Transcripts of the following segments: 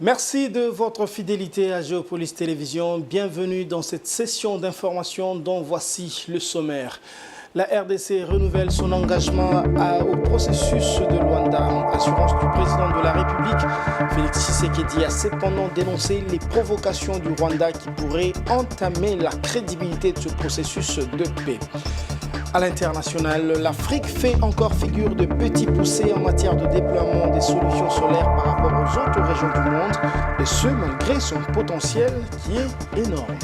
Merci de votre fidélité à Géopolis Télévision. Bienvenue dans cette session d'information dont voici le sommaire. La RDC renouvelle son engagement au processus de Luanda. Assurance du président de la République, Félix Tshisekedi, a cependant dénoncé les provocations du Rwanda qui pourraient entamer la crédibilité de ce processus de paix. À l'international, l'Afrique fait encore figure de petit poussé en matière de déploiement des solutions solaires par rapport aux autres régions du monde, et ce malgré son potentiel qui est énorme.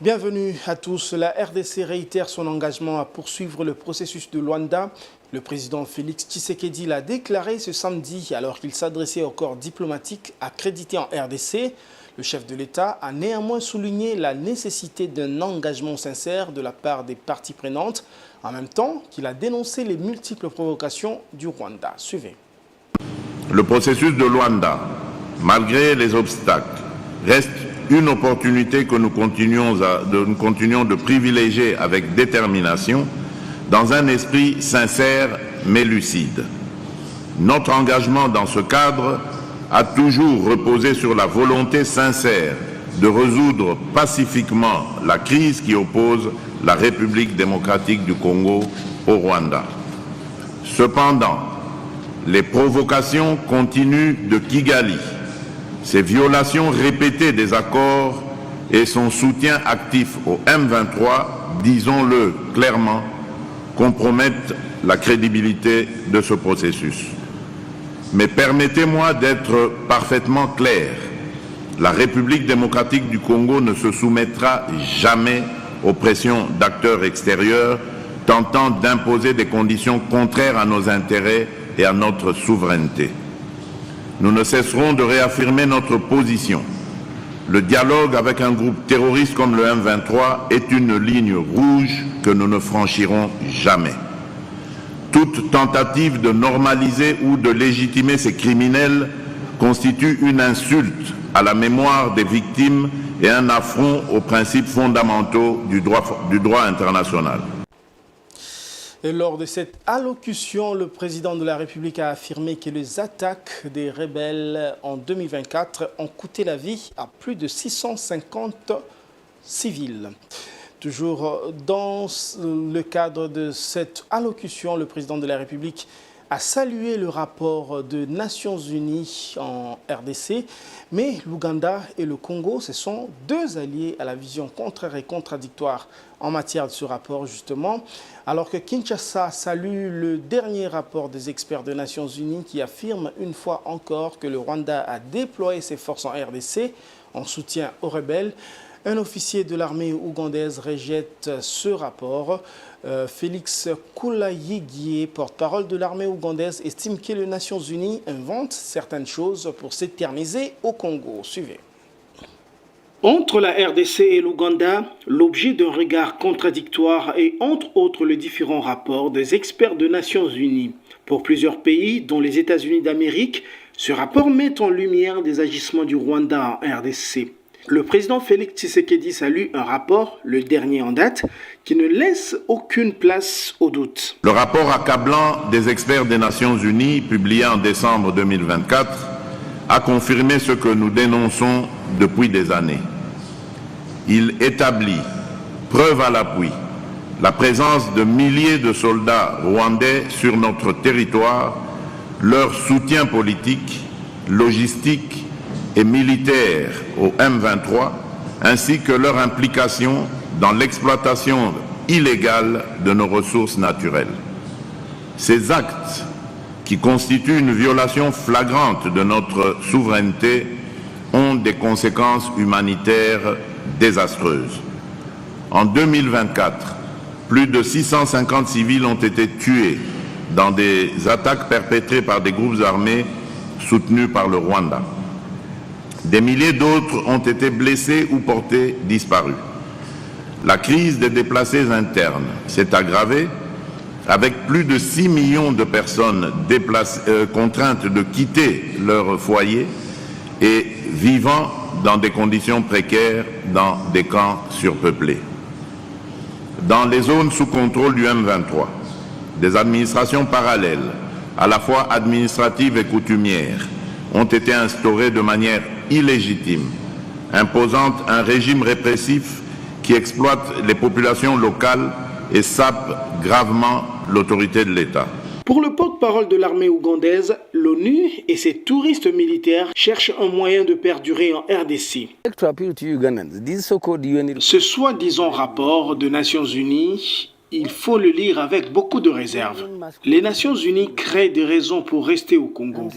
Bienvenue à tous. La RDC réitère son engagement à poursuivre le processus de Luanda. Le président Félix Tshisekedi l'a déclaré ce samedi alors qu'il s'adressait au corps diplomatique accrédité en RDC. Le chef de l'État a néanmoins souligné la nécessité d'un engagement sincère de la part des parties prenantes, en même temps qu'il a dénoncé les multiples provocations du Rwanda. Suivez. Le processus de Luanda, malgré les obstacles, reste une opportunité que nous continuons de privilégier avec détermination dans un esprit sincère mais lucide. Notre engagement dans ce cadre a toujours reposé sur la volonté sincère de résoudre pacifiquement la crise qui oppose la République démocratique du Congo au Rwanda. Cependant, les provocations continues de Kigali, ses violations répétées des accords et son soutien actif au M23, disons-le clairement, compromettent la crédibilité de ce processus. Mais permettez-moi d'être parfaitement clair. La République démocratique du Congo ne se soumettra jamais aux pressions d'acteurs extérieurs tentant d'imposer des conditions contraires à nos intérêts et à notre souveraineté. Nous ne cesserons de réaffirmer notre position. Le dialogue avec un groupe terroriste comme le M23 est une ligne rouge que nous ne franchirons jamais. Toute tentative de normaliser ou de légitimer ces criminels constitue une insulte à la mémoire des victimes et un affront aux principes fondamentaux du droit international. Et lors de cette allocution, le président de la République a affirmé que les attaques des rebelles en 2024 ont coûté la vie à plus de 650 civils. Toujours dans le cadre de cette allocution, le président de la République a salué le rapport des Nations Unies en RDC, mais l'Ouganda et le Congo, ce sont deux alliés à la vision contraire et contradictoire en matière de ce rapport justement, alors que Kinshasa salue le dernier rapport des experts des Nations Unies qui affirme une fois encore que le Rwanda a déployé ses forces en RDC en soutien aux rebelles. Un officier de l'armée ougandaise rejette ce rapport. Félix Kulayigie, porte-parole de l'armée ougandaise, estime que les Nations Unies inventent certaines choses pour s'éterniser au Congo. Suivez. Entre la RDC et l'Ouganda, l'objet d'un regard contradictoire est entre autres les différents rapports des experts des Nations Unies. Pour plusieurs pays, dont les États-Unis d'Amérique, ce rapport met en lumière des agissements du Rwanda en RDC. Le président Félix Tshisekedi salue un rapport, le dernier en date, qui ne laisse aucune place au doute. Le rapport accablant des experts des Nations Unies, publié en décembre 2024, a confirmé ce que nous dénonçons depuis des années. Il établit, preuve à l'appui, la présence de milliers de soldats rwandais sur notre territoire, leur soutien politique, logistique et militaire au M23, ainsi que leur implication dans l'exploitation illégale de nos ressources naturelles. Ces actes, qui constituent une violation flagrante de notre souveraineté, ont des conséquences humanitaires désastreuses. En 2024, plus de 650 civils ont été tués dans des attaques perpétrées par des groupes armés soutenus par le Rwanda. Des milliers d'autres ont été blessés ou portés disparus. La crise des déplacés internes s'est aggravée avec plus de 6 millions de personnes contraintes de quitter leur foyer et vivant dans des conditions précaires dans des camps surpeuplés. Dans les zones sous contrôle du M23, des administrations parallèles à la fois administratives et coutumières, ont été instaurées de manière illégitime, imposant un régime répressif qui exploite les populations locales et sape gravement l'autorité de l'État. Pour le porte-parole de l'armée ougandaise, l'ONU et ses touristes militaires cherchent un moyen de perdurer en RDC. Ce soi-disant rapport des Nations Unies, il faut le lire avec beaucoup de réserve. Les Nations Unies créent des raisons pour rester au Congo.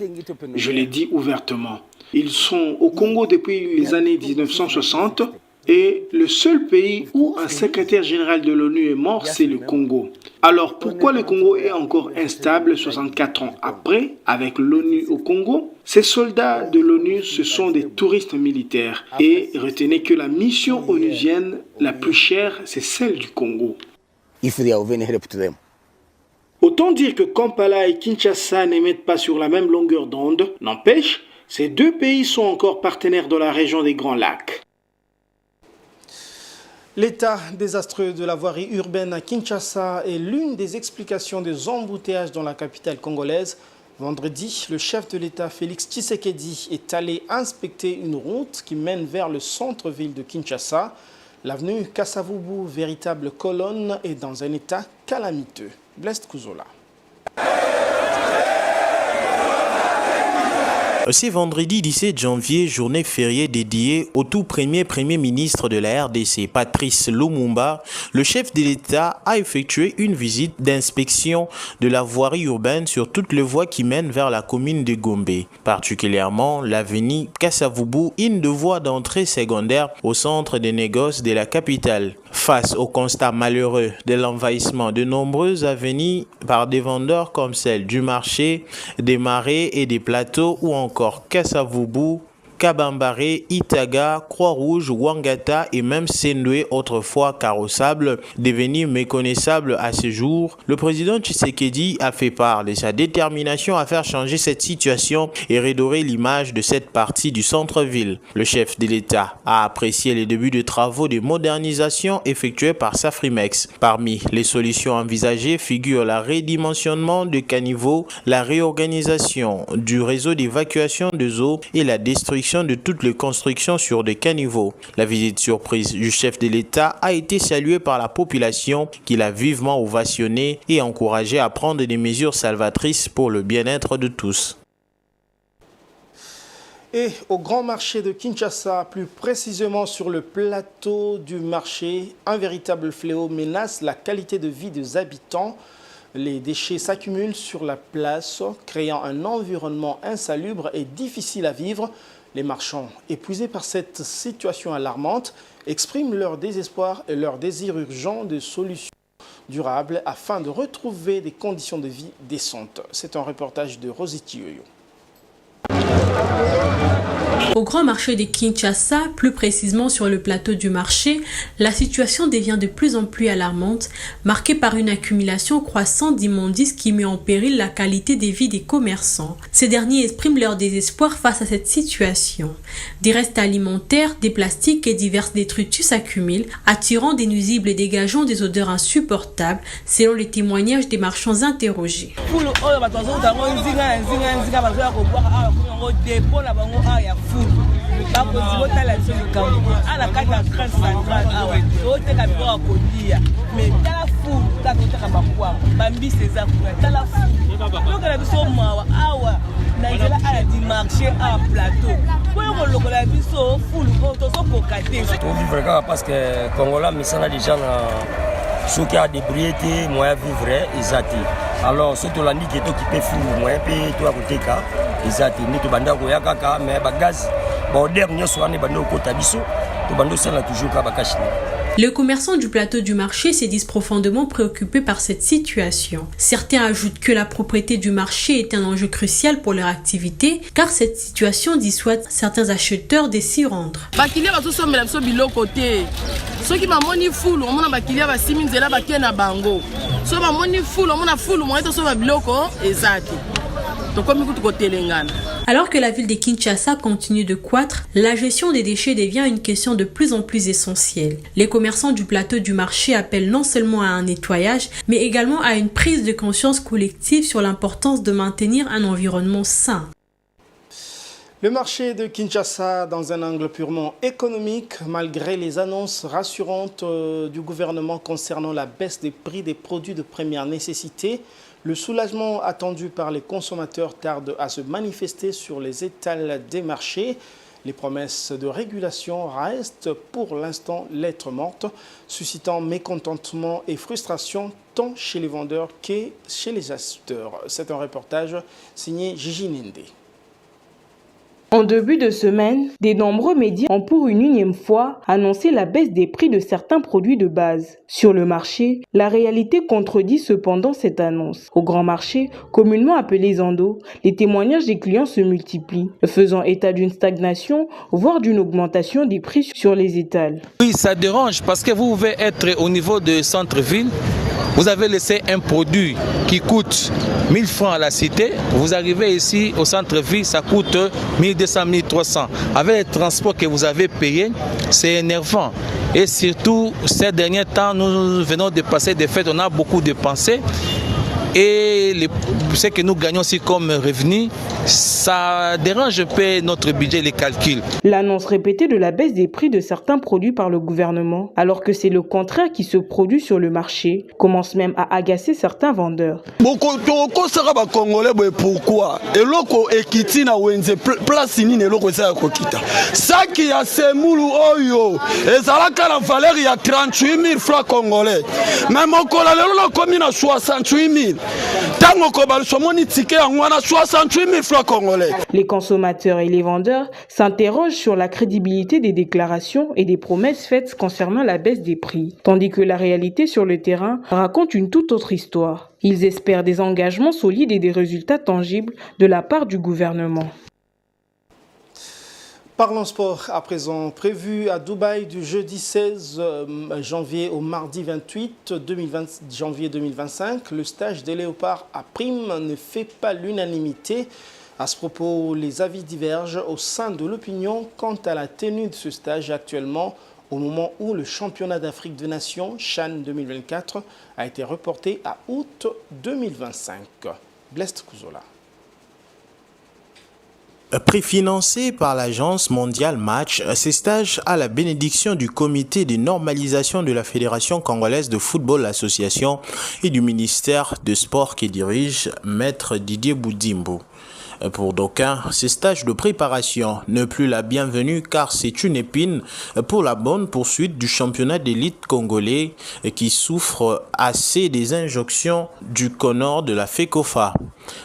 Je l'ai dit ouvertement. Ils sont au Congo depuis les années 1960 et le seul pays où un secrétaire général de l'ONU est mort, c'est le Congo. Alors pourquoi le Congo est encore instable 64 ans après, avec l'ONU au Congo? Ces soldats de l'ONU, ce sont des touristes militaires. Et retenez que la mission onusienne la plus chère, c'est celle du Congo. Autant dire que Kampala et Kinshasa n'émettent pas sur la même longueur d'onde. N'empêche, ces deux pays sont encore partenaires dans la région des Grands Lacs. L'état désastreux de la voirie urbaine à Kinshasa est l'une des explications des embouteillages dans la capitale congolaise. Vendredi, le chef de l'État Félix Tshisekedi est allé inspecter une route qui mène vers le centre-ville de Kinshasa. L'avenue Kasavubu, véritable colonne, est dans un état calamiteux. Blest Kuzola. C'est vendredi 17 janvier, journée fériée dédiée au tout premier ministre de la RDC, Patrice Lumumba. Le chef de l'État a effectué une visite d'inspection de la voirie urbaine sur toutes les voies qui mènent vers la commune de Gombe, particulièrement l'avenue Kasavubu, une de voies d'entrée secondaire au centre des négoces de la capitale. Face au constat malheureux de l'envahissement de nombreuses avenues par des vendeurs comme celle du marché, des marais et des plateaux ou encore Kasavubu, Kabambare, Itaga, Croix-Rouge, Wangata et même Sendwe, autrefois carrossable, devenu méconnaissable à ce jour, le président Tshisekedi a fait part de sa détermination à faire changer cette situation et redorer l'image de cette partie du centre-ville. Le chef de l'État a apprécié les débuts de travaux de modernisation effectués par Safrimex. Parmi les solutions envisagées figurent le redimensionnement de caniveaux, la réorganisation du réseau d'évacuation des eaux et la destruction de toutes les constructions sur des caniveaux. La visite surprise du chef de l'État a été saluée par la population qui l'a vivement ovationné et encouragé à prendre des mesures salvatrices pour le bien-être de tous. Et au grand marché de Kinshasa, plus précisément sur le plateau du marché, un véritable fléau menace la qualité de vie des habitants. Les déchets s'accumulent sur la place, créant un environnement insalubre et difficile à vivre. Les marchands, épuisés par cette situation alarmante, expriment leur désespoir et leur désir urgent de solutions durables afin de retrouver des conditions de vie décentes. C'est un reportage de Rositi Yoyo. Au grand marché de Kinshasa, plus précisément sur le plateau du marché, la situation devient de plus en plus alarmante, marquée par une accumulation croissante d'immondices qui met en péril la qualité de vie des commerçants. Ces derniers expriment leur désespoir face à cette situation. Des restes alimentaires, des plastiques et divers détritus s'accumulent, attirant des nuisibles et dégageant des odeurs insupportables, selon les témoignages des marchands interrogés. Parce que Congola, mais ça a déjà ceux qui ont des briètes, moyens vivre, ils attendent. Alors, ceux qui ont qui est occupé fou, moyens payés, tout à côté, ils attendent. Ni tout banda koya kaka, mais bagaz, bon dernier soir ni banda ko tabiso, tout banda ça toujours ka bakashini. Les commerçants du plateau du marché se disent profondément préoccupés par cette situation. Certains ajoutent que la propriété du marché est un enjeu crucial pour leur activité, car cette situation dissuade certains acheteurs de s'y rendre. Alors que la ville de Kinshasa continue de croître, la gestion des déchets devient une question de plus en plus essentielle. Les commerçants du plateau du marché appellent non seulement à un nettoyage, mais également à une prise de conscience collective sur l'importance de maintenir un environnement sain. Le marché de Kinshasa dans un angle purement économique, malgré les annonces rassurantes du gouvernement concernant la baisse des prix des produits de première nécessité, le soulagement attendu par les consommateurs tarde à se manifester sur les étals des marchés. Les promesses de régulation restent pour l'instant lettre morte, suscitant mécontentement et frustration tant chez les vendeurs que chez les acheteurs. C'est un reportage signé Gigi Nende. En début de semaine, de nombreux médias ont pour une énième fois annoncé la baisse des prix de certains produits de base. Sur le marché, la réalité contredit cependant cette annonce. Au grand marché, communément appelé Zando, les témoignages des clients se multiplient, faisant état d'une stagnation, voire d'une augmentation des prix sur les étals. Oui, ça dérange parce que vous pouvez être au niveau de centre-ville. Vous avez laissé un produit qui coûte 1000 francs à la cité. Vous arrivez ici au centre-ville, ça coûte 1200, 1300. Avec les transports que vous avez payés, c'est énervant. Et surtout, ces derniers temps, nous venons de passer des fêtes, on a beaucoup dépensé. Et ce que nous gagnons aussi comme revenu, ça dérange un peu notre budget, les calculs. L'annonce répétée de la baisse des prix de certains produits par le gouvernement, alors que c'est le contraire qui se produit sur le marché, commence même à agacer certains vendeurs. Pourquoi les consommateurs et les vendeurs s'interrogent sur la crédibilité des déclarations et des promesses faites concernant la baisse des prix, tandis que la réalité sur le terrain raconte une toute autre histoire. Ils espèrent des engagements solides et des résultats tangibles de la part du gouvernement. Parlons sport à présent. Prévu à Dubaï du jeudi 16 janvier au mardi 28 janvier 2025, le stage des léopards à prime ne fait pas l'unanimité. À ce propos, les avis divergent au sein de l'opinion quant à la tenue de ce stage actuellement, au moment où le championnat d'Afrique des Nations, CHAN 2024, a été reporté à août 2025. Blest Kouzola. Préfinancé par l'Agence mondiale Match, ces stages à la bénédiction du comité de normalisation de la Fédération congolaise de football association et du ministère de Sport qui dirige Maître Didier Boudimbo. Pour d'aucuns, ces stages de préparation ne plus la bienvenue car c'est une épine pour la bonne poursuite du championnat d'élite congolais qui souffre assez des injonctions du CONOR de la FECOFA.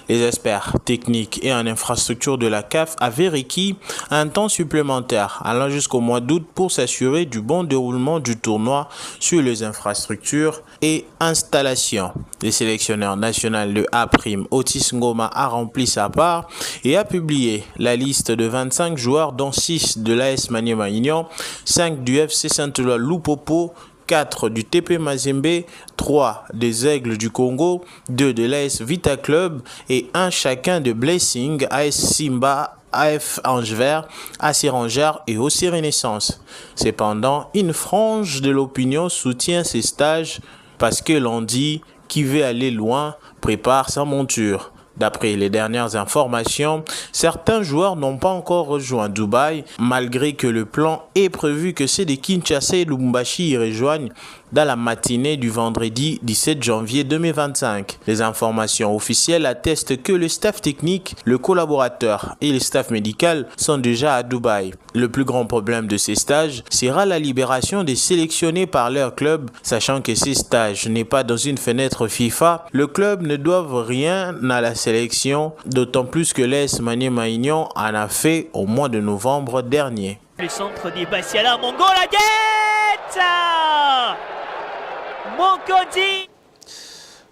Les experts techniques et en infrastructure de la CAF avaient requis un temps supplémentaire allant jusqu'au mois d'août pour s'assurer du bon déroulement du tournoi sur les infrastructures et installations. Le sélectionneur national de A', Otis Ngoma, a rempli sa part et a publié la liste de 25 joueurs dont 6 de l'AS Maniema Union, 5 du FC Saint-Éloi Lupopo, 4 du TP Mazembe, 3 des Aigles du Congo, 2 de l'AS Vita Club et 1 chacun de Blessing, AS Simba, AF Angevert, AC Rangers et aussi Renaissance. Cependant, une frange de l'opinion soutient ces stages parce que l'on dit qui veut aller loin prépare sa monture. D'après les dernières informations, certains joueurs n'ont pas encore rejoint Dubaï, malgré que le plan est prévu que ceux de Kinshasa et Lubumbashi y rejoignent dans la matinée du vendredi 17 janvier 2025. Les informations officielles attestent que le staff technique, le collaborateur et le staff médical sont déjà à Dubaï. Le plus grand problème de ces stages sera la libération des sélectionnés par leur club, sachant que ces stages n'est pas dans une fenêtre FIFA. Le club ne doit rien à la sélection, d'autant plus que l'AS Maniema Union en a fait au mois de novembre dernier. Le centre des Bassiala, Mongo la tête Monkodi.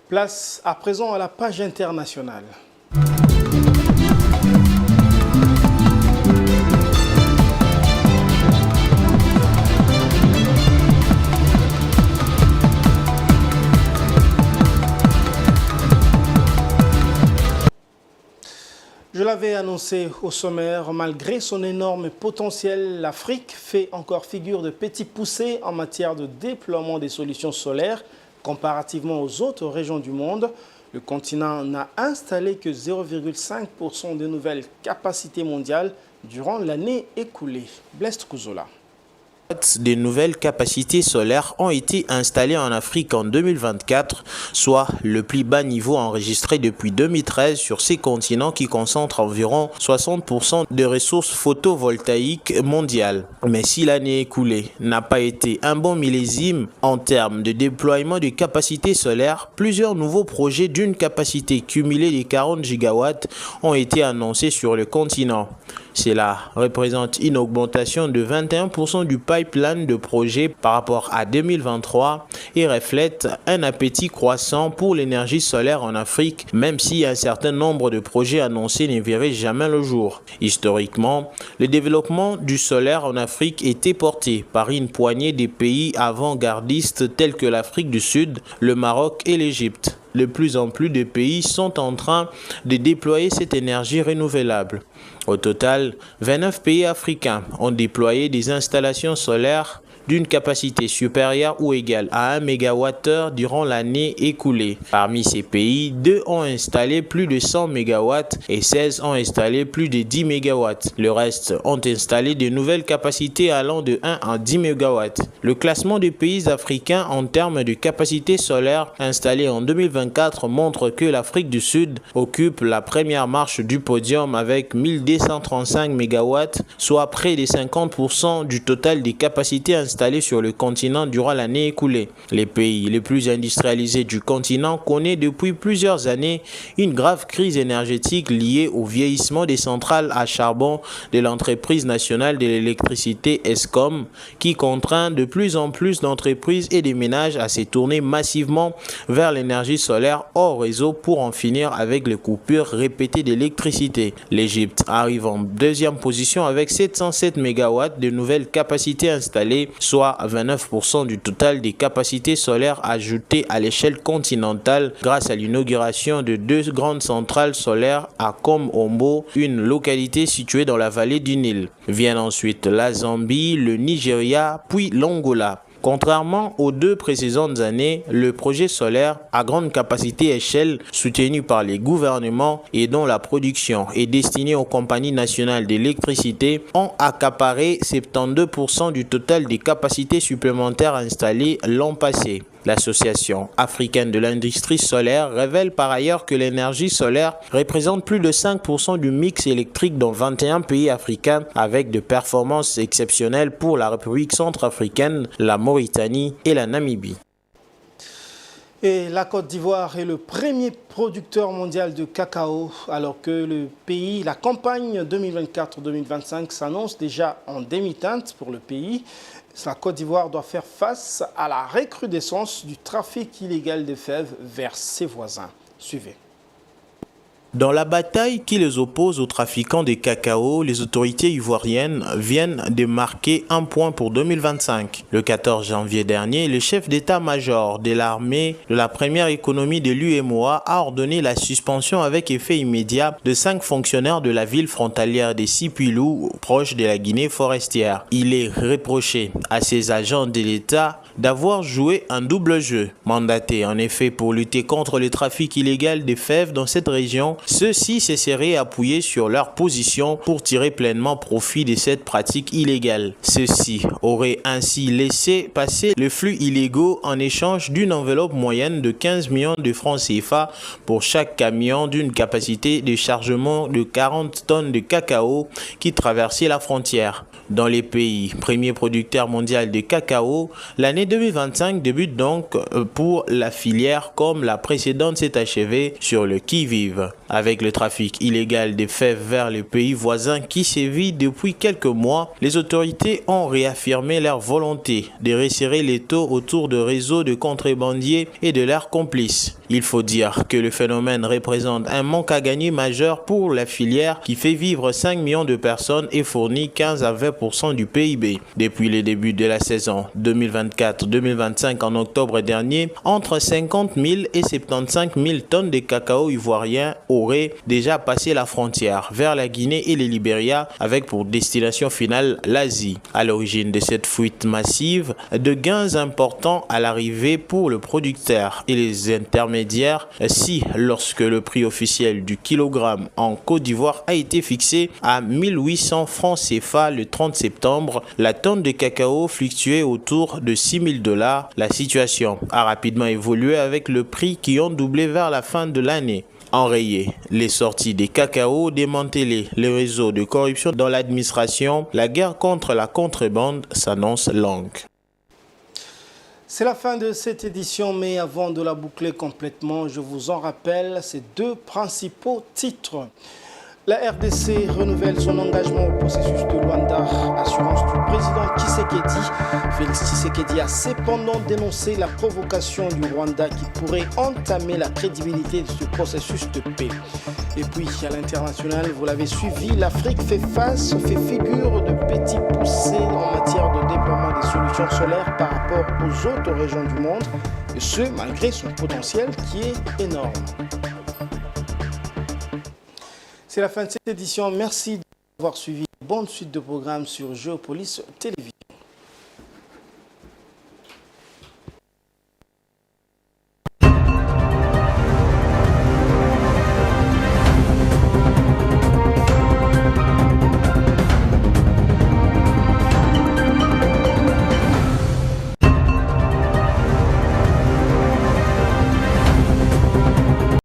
Place à présent à la page internationale. Je l'avais annoncé au sommaire, malgré son énorme potentiel, l'Afrique fait encore figure de petit poussé en matière de déploiement des solutions solaires comparativement aux autres régions du monde. Le continent n'a installé que 0,5% de nouvelles capacités mondiales durant l'année écoulée. Blaise Kouzola. Des nouvelles capacités solaires ont été installées en Afrique en 2024, soit le plus bas niveau enregistré depuis 2013 sur ces continents qui concentrent environ 60% des ressources photovoltaïques mondiales. Mais si l'année écoulée n'a pas été un bon millésime en termes de déploiement de capacités solaires, plusieurs nouveaux projets d'une capacité cumulée de 40 gigawatts ont été annoncés sur le continent. Cela représente une augmentation de 21% du pipeline de projets par rapport à 2023 et reflète un appétit croissant pour l'énergie solaire en Afrique, même si un certain nombre de projets annoncés ne verraient jamais le jour. Historiquement, le développement du solaire en Afrique était porté par une poignée de pays avant-gardistes tels que l'Afrique du Sud, le Maroc et l'Égypte. De plus en plus de pays sont en train de déployer cette énergie renouvelable. Au total, 29 pays africains ont déployé des installations solaires d'une capacité supérieure ou égale à 1 MWh durant l'année écoulée. Parmi ces pays, 2 ont installé plus de 100 MW et 16 ont installé plus de 10 MW. Le reste ont installé de nouvelles capacités allant de 1 à 10 MW. Le classement des pays africains en termes de capacité solaire installée en 2024 montre que l'Afrique du Sud occupe la première marche du podium avec 1235 MW, soit près de 50% du total des capacités installées sur le continent durant l'année écoulée. Les pays les plus industrialisés du continent connaissent depuis plusieurs années une grave crise énergétique liée au vieillissement des centrales à charbon de l'entreprise nationale de l'électricité Eskom, qui contraint de plus en plus d'entreprises et de ménages à se tourner massivement vers l'énergie solaire hors réseau pour en finir avec les coupures répétées d'électricité. L'Égypte arrive en deuxième position avec 707 MW de nouvelles capacités installées, soit 29% du total des capacités solaires ajoutées à l'échelle continentale grâce à l'inauguration de 2 grandes centrales solaires à Kom-Ombo, une localité située dans la vallée du Nil. Viennent ensuite la Zambie, le Nigeria, puis l'Angola. Contrairement aux 2 précédentes années, le projet solaire à grande capacité échelle soutenu par les gouvernements et dont la production est destinée aux compagnies nationales d'électricité ont accaparé 72% du total des capacités supplémentaires installées l'an passé. L'Association africaine de l'industrie solaire révèle par ailleurs que l'énergie solaire représente plus de 5% du mix électrique dans 21 pays africains avec de performances exceptionnelles pour la République centrafricaine, la Mauritanie et la Namibie. Et la Côte d'Ivoire est le premier producteur mondial de cacao, alors que le pays, la campagne 2024-2025 s'annonce déjà en demi-teinte pour le pays. La Côte d'Ivoire doit faire face à la recrudescence du trafic illégal de fèves vers ses voisins. Suivez. Dans la bataille qui les oppose aux trafiquants de cacao, les autorités ivoiriennes viennent de marquer un point pour 2025. Le 14 janvier dernier, le chef d'état-major de l'armée de la première économie de l'UEMOA a ordonné la suspension avec effet immédiat de 5 fonctionnaires de la ville frontalière de Sipilou, proche de la Guinée forestière. Il est reproché à ces agents de l'État d'avoir joué un double jeu. Mandatés en effet pour lutter contre le trafic illégal de fèves dans cette région, ceux-ci se seraient appuyés sur leur position pour tirer pleinement profit de cette pratique illégale. Ceux-ci auraient ainsi laissé passer le flux illégaux en échange d'une enveloppe moyenne de 15 millions de francs CFA pour chaque camion d'une capacité de chargement de 40 tonnes de cacao qui traversait la frontière. Dans les pays premiers producteurs mondiaux de cacao, l'année 2025 débute donc pour la filière comme la précédente s'est achevée sur le qui-vive. Avec le trafic illégal des fèves vers les pays voisins qui sévit depuis quelques mois, les autorités ont réaffirmé leur volonté de resserrer les taux autour de réseaux de contrebandiers et de leurs complices. Il faut dire que le phénomène représente un manque à gagner majeur pour la filière qui fait vivre 5 millions de personnes et fournit 15 à 20% du PIB. Depuis le début de la saison 2024-2025 en octobre dernier, entre 50 000 et 75 000 tonnes de cacao ivoirien auraient déjà passé la frontière vers la Guinée et le Libéria avec pour destination finale l'Asie. À l'origine de cette fuite massive, de gains importants à l'arrivée pour le producteur et les intermédiaires si lorsque le prix officiel du kilogramme en Côte d'Ivoire a été fixé à 1800 francs CFA le 30 septembre, la tonne de cacao fluctuait autour de 6 000 $. La situation a rapidement évolué avec le prix qui ont doublé vers la fin de l'année. Enrayer les sorties des cacao, démanteler les réseaux de corruption dans l'administration, la guerre contre la contrebande s'annonce longue. C'est la fin de cette édition, mais avant de la boucler complètement, je vous en rappelle ces deux principaux titres. La RDC renouvelle son engagement au processus de Luanda, assurance du président Tshisekedi. Félix Tshisekedi a cependant dénoncé la provocation du Rwanda qui pourrait entamer la crédibilité de ce processus de paix. Et puis à l'international, vous l'avez suivi, l'Afrique fait figure de petit poussé en matière de déploiement des solutions solaires par rapport aux autres régions du monde, et ce malgré son potentiel qui est énorme. C'est la fin de cette édition. Merci d'avoir suivi. Bonne suite de programmes sur Géopolis Télévision.